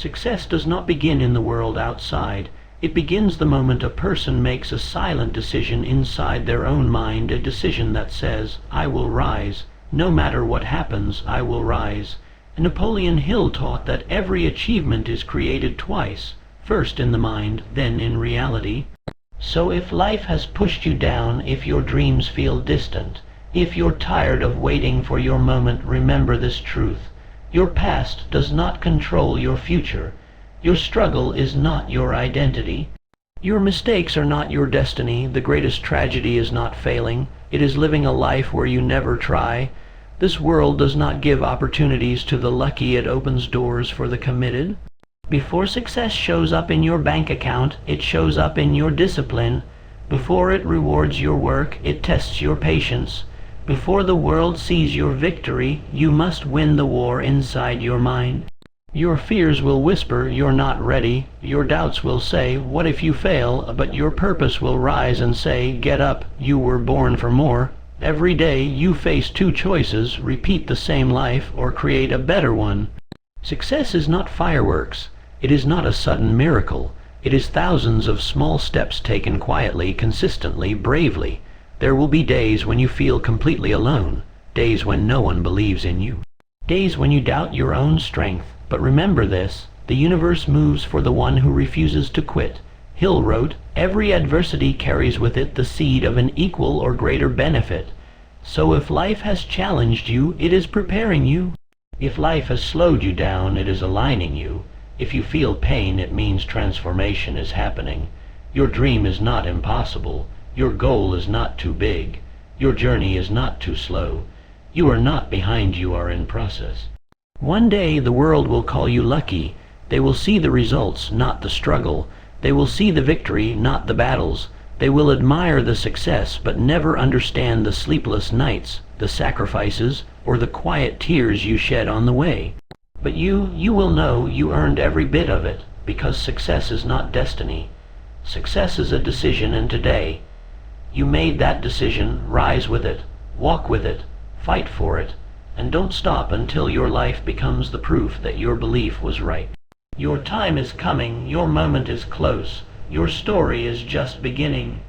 Success does not begin in the world outside. It begins the moment a person makes a silent decision inside their own mind, a decision that says, I will rise. No matter what happens, I will rise. And Napoleon Hill taught that every achievement is created twice, first in the mind, then in reality. So if life has pushed you down, if your dreams feel distant, if you're tired of waiting for your moment, remember this truth. Your past does not control your future. Your struggle is not your identity. Your mistakes are not your destiny. The greatest tragedy is not failing. It is living a life where you never try. This world does not give opportunities to the lucky. It opens doors for the committed. Before success shows up in your bank account, it shows up in your discipline. Before it rewards your work, it tests your patience. Before the world sees your victory, you must win the war inside your mind. Your fears will whisper, you're not ready. Your doubts will say, what if you fail? But your purpose will rise and say, get up, you were born for more. Every day you face two choices, repeat the same life or create a better one. Success is not fireworks. It is not a sudden miracle. It is thousands of small steps taken quietly, consistently, bravely. There will be days when you feel completely alone, days when no one believes in you, days when you doubt your own strength. But remember this, the universe moves for the one who refuses to quit. Hill wrote, every adversity carries with it the seed of an equal or greater benefit. So if life has challenged you, it is preparing you. If life has slowed you down, it is aligning you. If you feel pain, it means transformation is happening. Your dream is not impossible. Your goal is not too big. Your journey is not too slow. You are not behind, you are in process. One day the world will call you lucky. They will see the results, not the struggle. They will see the victory, not the battles. They will admire the success, but never understand the sleepless nights, the sacrifices, or the quiet tears you shed on the way. But you will know you earned every bit of it, because success is not destiny. Success is a decision, and today, you made that decision. Rise with it, walk with it, fight for it, and don't stop until your life becomes the proof that your belief was right. Your time is coming, your moment is close, your story is just beginning.